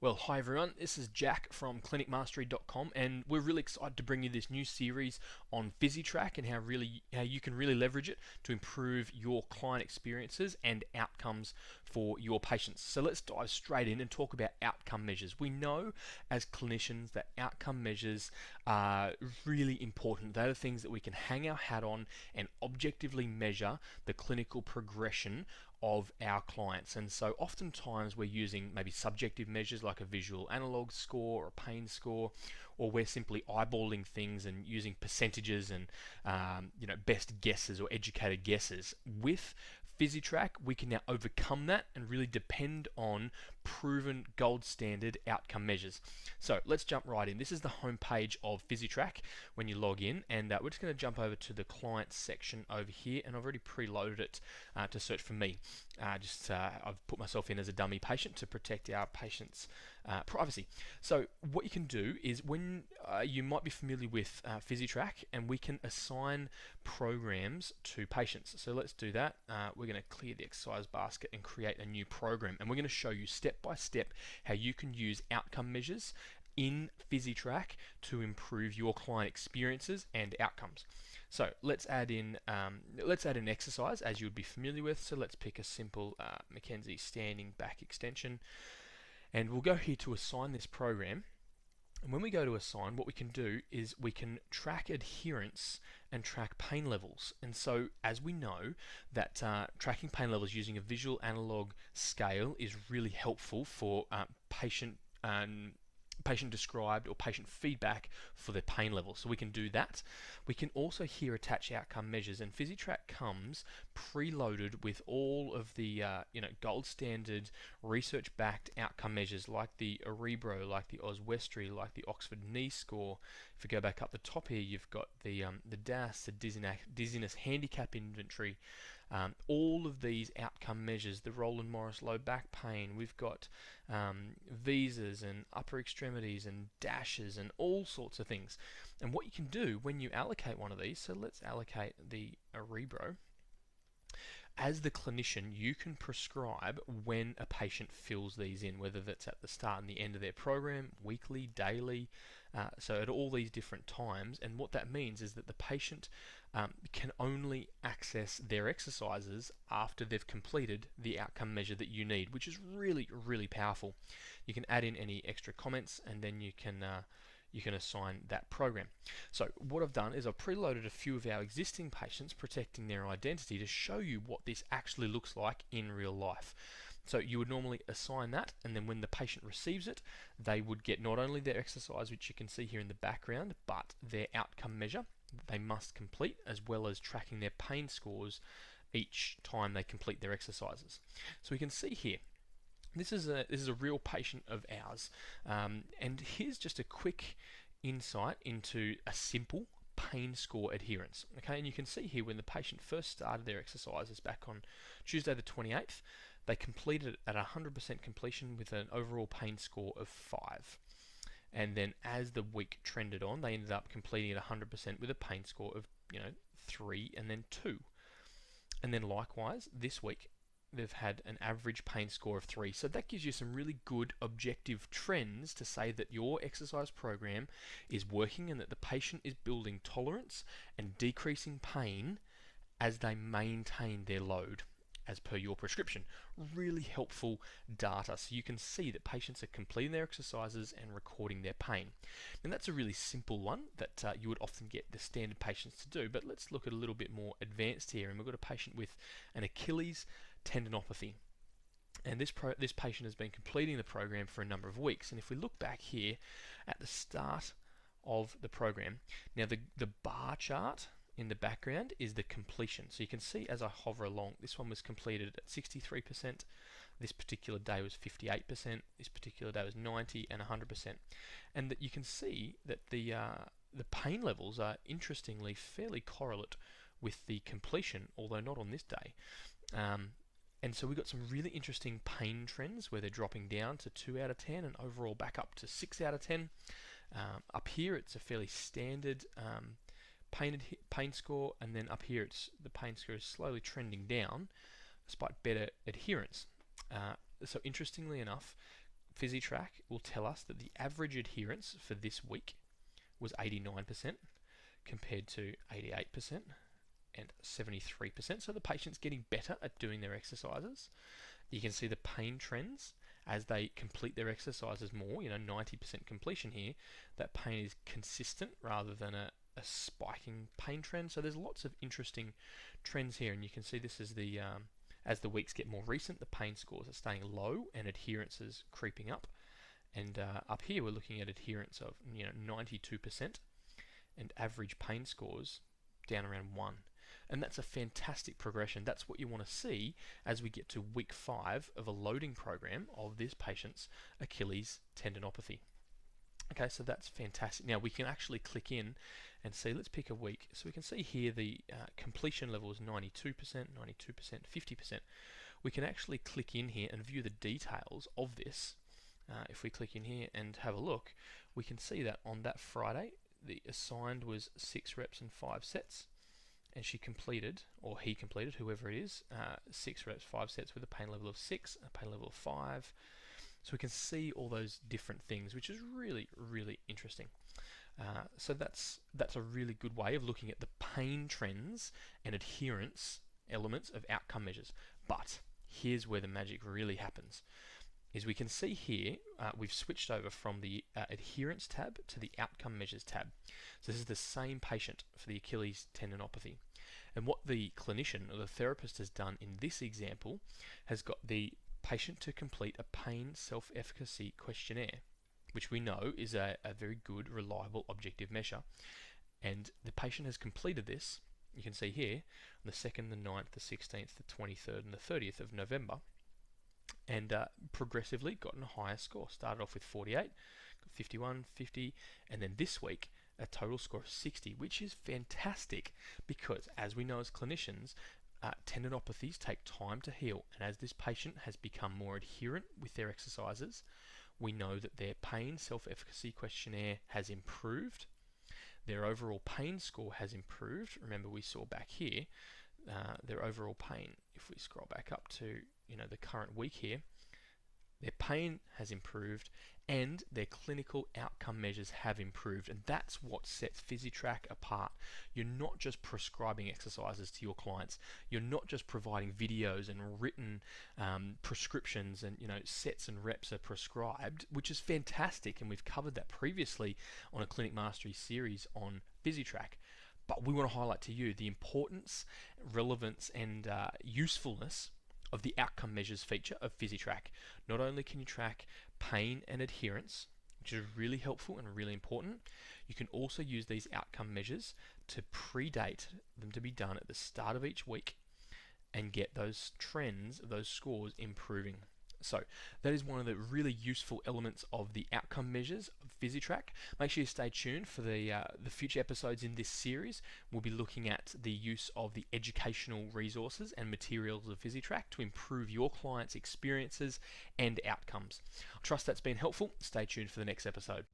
Well, hi everyone, this is Jack from clinicmastery.com, and we're really excited to bring you this new series on Physitrack and how you can really leverage it to improve your client experiences and outcomes for your patients. So let's dive straight in and talk about outcome measures. We know as clinicians that outcome measures are really important. They're the things that we can hang our hat on and objectively measure the clinical progression of our clients. And so oftentimes we're using maybe subjective measures like a visual analog score or a pain score, or we're simply eyeballing things and using percentages and best guesses or educated guesses. With Physitrack, we can now overcome that and really depend on proven gold standard outcome measures. So let's jump right in. This is the homepage of Physitrack when you log in, and we're just going to jump over to the clients section over here, and I've already preloaded it to search for me. I've put myself in as a dummy patient to protect our patients' privacy. So what you can do is when you might be familiar with Physitrack, and we can assign programs to patients. So let's do that. We're going to clear the exercise basket and create a new program, and we're going to show you step by step how you can use outcome measures in Physitrack to improve your client experiences and outcomes. So let's add in an exercise as you would be familiar with. So let's pick a simple Mackenzie standing back extension, and we'll go here to assign this program. And when we go to assign, what we can do is we can track adherence and track pain levels. And so as we know that tracking pain levels using a visual analog scale is really helpful for patient described or patient feedback for their pain levels. So we can do that. We can also here attach outcome measures, and Physitrack comes preloaded with all of the gold standard research-backed outcome measures like the Arebro, like the Oswestry, like the Oxford Knee Score. If we go back up the top here, you've got the DAS, the Dizziness Handicap Inventory. All of these outcome measures, the Roland Morris low back pain, we've got visas and upper extremities and dashes and all sorts of things. And what you can do when you allocate one of these, so let's allocate the Arebro. As the clinician, you can prescribe when a patient fills these in, whether that's at the start and the end of their program, weekly, daily, so at all these different times. And what that means is that the patient can only access their exercises after they've completed the outcome measure that you need, which is really, really powerful. You can add in any extra comments, and then you can assign that program. So what I've done is I've preloaded a few of our existing patients, protecting their identity, to show you what this actually looks like in real life. So you would normally assign that, and then when the patient receives it, they would get not only their exercise, which you can see here in the background, but their outcome measure they must complete, as well as tracking their pain scores each time they complete their exercises. So we can see here, this is a real patient of ours, and here's just a quick insight into a simple pain score adherence. Okay, and you can see here when the patient first started their exercises back on Tuesday the 28th, they completed it at 100% completion with an overall pain score of 5. And then as the week trended on, they ended up completing it 100% with a pain score of 3 and then 2. And then likewise this week, they've had an average pain score of 3. So that gives you some really good objective trends to say that your exercise program is working and that the patient is building tolerance and decreasing pain as they maintain their load as per your prescription. Really helpful data, so you can see that patients are completing their exercises and recording their pain. And that's a really simple one that you would often get the standard patients to do, but let's look at a little bit more advanced here. And we've got a patient with an Achilles tendinopathy, and this patient has been completing the program for a number of weeks. And if we look back here at the start of the program, now the bar chart in the background is the completion. So you can see as I hover along, this one was completed at 63%, this particular day was 58%, this particular day was 90 and 100%. And that you can see that the pain levels are interestingly fairly correlate with the completion, although not on this day. And so we've got some really interesting pain trends where they're dropping down to 2 out of 10 and overall back up to 6 out of 10. Up here it's a fairly standard pain score, and then up here the pain score is slowly trending down despite better adherence. So interestingly enough, Physitrack will tell us that the average adherence for this week was 89% compared to 88% and 73%. So the patient's getting better at doing their exercises. You can see the pain trends as they complete their exercises more, 90% completion here. That pain is consistent rather than a spiking pain trend. So there's lots of interesting trends here, and you can see this is the as the weeks get more recent, the pain scores are staying low and adherence is creeping up. And up here we're looking at adherence of 92% and average pain scores down around 1. And that's a fantastic progression. That's what you want to see as we get to week 5 of a loading program of this patient's Achilles tendinopathy. Okay, so that's fantastic. Now we can actually click in and see, let's pick a week. So we can see here the completion level is 92%, 92%, 50%. We can actually click in here and view the details of this. If we click in here and have a look, we can see that on that Friday, the assigned was 6 reps and 5 sets. And she completed, or he completed, whoever it is, 6 reps, 5 sets with a pain level of 6, a pain level of 5. So we can see all those different things, which is really, really interesting. So that's a really good way of looking at the pain trends and adherence elements of outcome measures. But here's where the magic really happens. Is we can see here, we've switched over from the adherence tab to the outcome measures tab. So this is the same patient for the Achilles tendinopathy. And what the clinician or the therapist has done in this example has got the patient to complete a pain self-efficacy questionnaire, which we know is a very good, reliable, objective measure. And the patient has completed this, you can see here, on the 2nd, the 9th, the 16th, the 23rd, and the 30th of November. And progressively gotten a higher score. Started off with 48, got 51, 50, and then this week a total score of 60, which is fantastic because, as we know as clinicians, tendinopathies take time to heal, and as this patient has become more adherent with their exercises, we know that their pain self-efficacy questionnaire has improved. Their overall pain score has improved. Remember, we saw back here their overall pain. If we scroll back up to the current week here, their pain has improved and their clinical outcome measures have improved, and that's what sets Physitrack apart. You're not just prescribing exercises to your clients. You're not just providing videos and written prescriptions and sets and reps are prescribed, which is fantastic, and we've covered that previously on a Clinic Mastery series on Physitrack. But we want to highlight to you the importance, relevance, and usefulness of the outcome measures feature of Physitrack. Not only can you track pain and adherence, which is really helpful and really important, you can also use these outcome measures to predate them to be done at the start of each week and get those trends, those scores improving. So that is one of the really useful elements of the outcome measures of Physitrack. Make sure you stay tuned for the future episodes in this series. We'll be looking at the use of the educational resources and materials of Physitrack to improve your clients' experiences and outcomes. I trust that's been helpful. Stay tuned for the next episode.